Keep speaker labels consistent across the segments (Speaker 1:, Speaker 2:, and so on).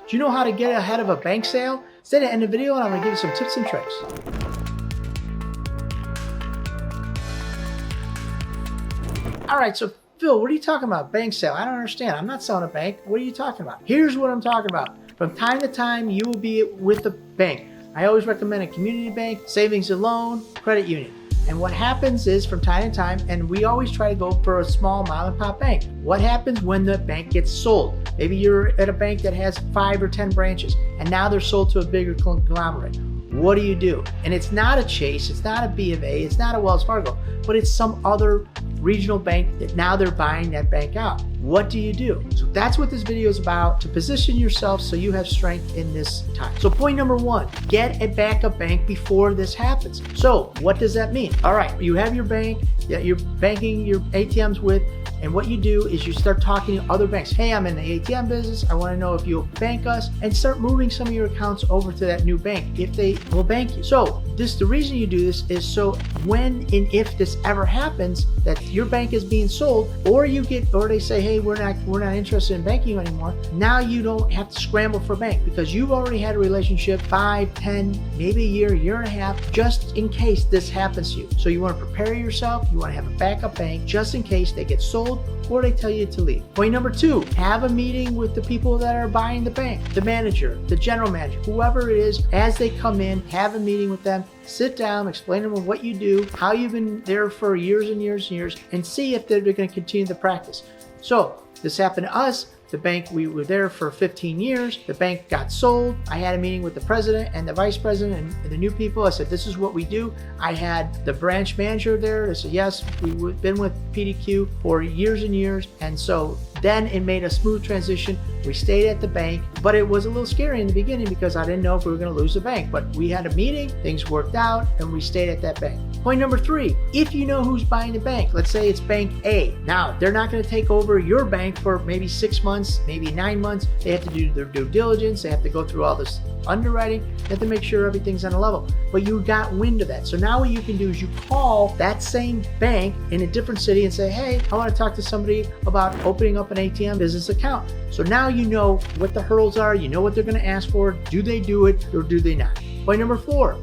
Speaker 1: Do you know how to get ahead of a bank sale? Stay to the end of the video and I'm going to give you some tips and tricks. All right, so Phil, what are you talking about? Bank sale? I don't understand. I'm not selling a bank. What are you talking about? Here's what I'm talking about. From time to time, you will be with the bank. I always recommend a community bank, savings and loan, credit union. And what happens is from time to time, and we always try to go for a small mom and pop bank. What happens when the bank gets sold? Maybe you're at a bank that has 5 or 10 branches and now they're sold to a bigger conglomerate. What do? And it's not a Chase, it's not a B of A, it's not a Wells Fargo, but it's some other regional bank that now they're buying that bank out. What do you do? So that's what this video is about, to position yourself so you have strength in this time. So point number 1, get a backup bank before this happens. So what does that mean? All right, you have your bank that you're banking your ATMs with, and what you do is you start talking to other banks. Hey, I'm in the ATM business. I want to know if you'll bank us, and start moving some of your accounts over to that new bank if they will bank you. So the reason you do this is so when and if this ever happens that your bank is being sold, or they say, hey, we're not interested in banking you anymore. Now you don't have to scramble for a bank because you've already had a relationship 5, 10, maybe a year and a half, just in case this happens to you. So you want to prepare yourself. You want to have a backup bank just in case they get sold or they tell you to leave. Point number 2, have a meeting with the people that are buying the bank, the manager, the general manager, whoever it is. As they come in, have a meeting with them, sit down, explain to them what you do, how you've been there for years and years and years, and see if they're going to continue the practice. So this happened to us. The bank, we were there for 15 years. The bank got sold. I had a meeting with the president and the vice president and the new people. I said, this is what we do. I had the branch manager there. They said, yes, we've been with PDQ for years and years. And so then it made a smooth transition. We stayed at the bank, but it was a little scary in the beginning because I didn't know if we were going to lose the bank. But we had a meeting, things worked out, and we stayed at that bank. Point number 3, if you know who's buying the bank, let's say it's Bank A. Now, they're not going to take over your bank for maybe 6 months, maybe 9 months. They have to do their due diligence. They have to go through all this underwriting. They have to make sure everything's on a level. But you got wind of that. So now what you can do is you call that same bank in a different city and say, hey, I want to talk to somebody about opening up an ATM business account. So now you know what the hurdles are. You know what they're going to ask for. Do they do it or do they not? Point number 4.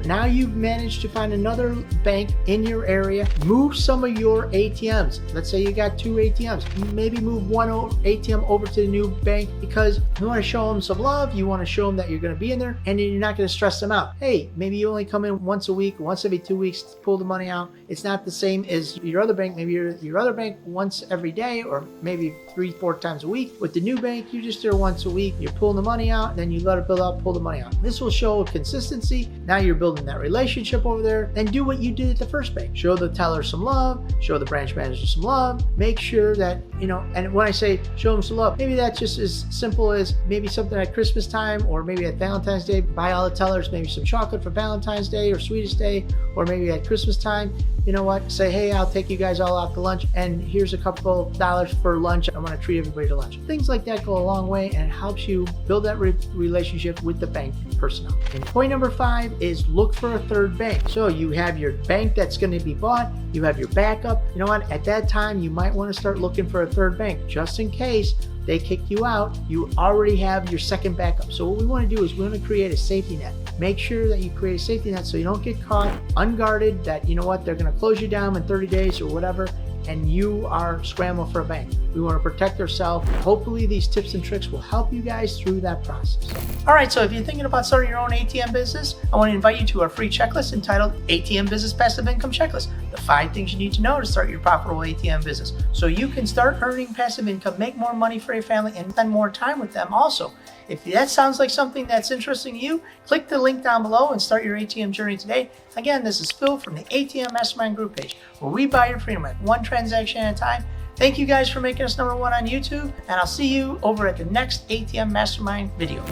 Speaker 1: Now you've managed to find another bank in your area. Move some of your ATMs. Let's say you got 2 ATMs. Maybe move one ATM over to the new bank because you want to show them some love. You want to show them that you're going to be in there, and you're not going to stress them out. Hey, maybe you only come in once a week, once every 2 weeks to pull the money out. It's not the same as your other bank. Maybe your other bank once every day, or maybe 3-4 times a week. With the new bank, you're just there once a week. You're pulling the money out, and then you let it build up, pull the money out. This will show consistency. Now you're building that relationship over there. Then do what you did at the first bank. Show the teller some love, show the branch manager some love, make sure that, and when I say show them some love, maybe that's just as simple as maybe something at Christmas time, or maybe at Valentine's Day, buy all the tellers maybe some chocolate for Valentine's Day or Sweetest Day, or maybe at Christmas time, you know what, say, hey, I'll take you guys all out to lunch, and here's a couple dollars for lunch. I want to treat everybody to lunch. Things like that go a long way, and it helps you build that relationship with the bank personnel. And point number 5 is look for a third bank. So you have your bank that's going to be bought, you have your backup. You know what, at that time you might want to start looking for a third bank just in case they kick you out. You already have your second backup. So what we want to do is we want to create a safety net. Make sure that you create a safety net so you don't get caught unguarded, that, you know what, they're going to close you down in 30 days or whatever, and you are scrambling for a bank. We want to protect ourselves. Hopefully these tips and tricks will help you guys through that process. All right, so if you're thinking about starting your own ATM business, I want to invite you to our free checklist entitled ATM Business Passive Income Checklist, the 5 things you need to know to start your profitable ATM business so you can start earning passive income, make more money for your family, and spend more time with them also. If that sounds like something that's interesting to you, click the link down below and start your ATM journey today. Again, this is Phil from the ATM Mastermind group page, where we buy your freedom at 1 transaction at a time. Thank you guys for making us #1 on YouTube, and I'll see you over at the next ATM Mastermind video.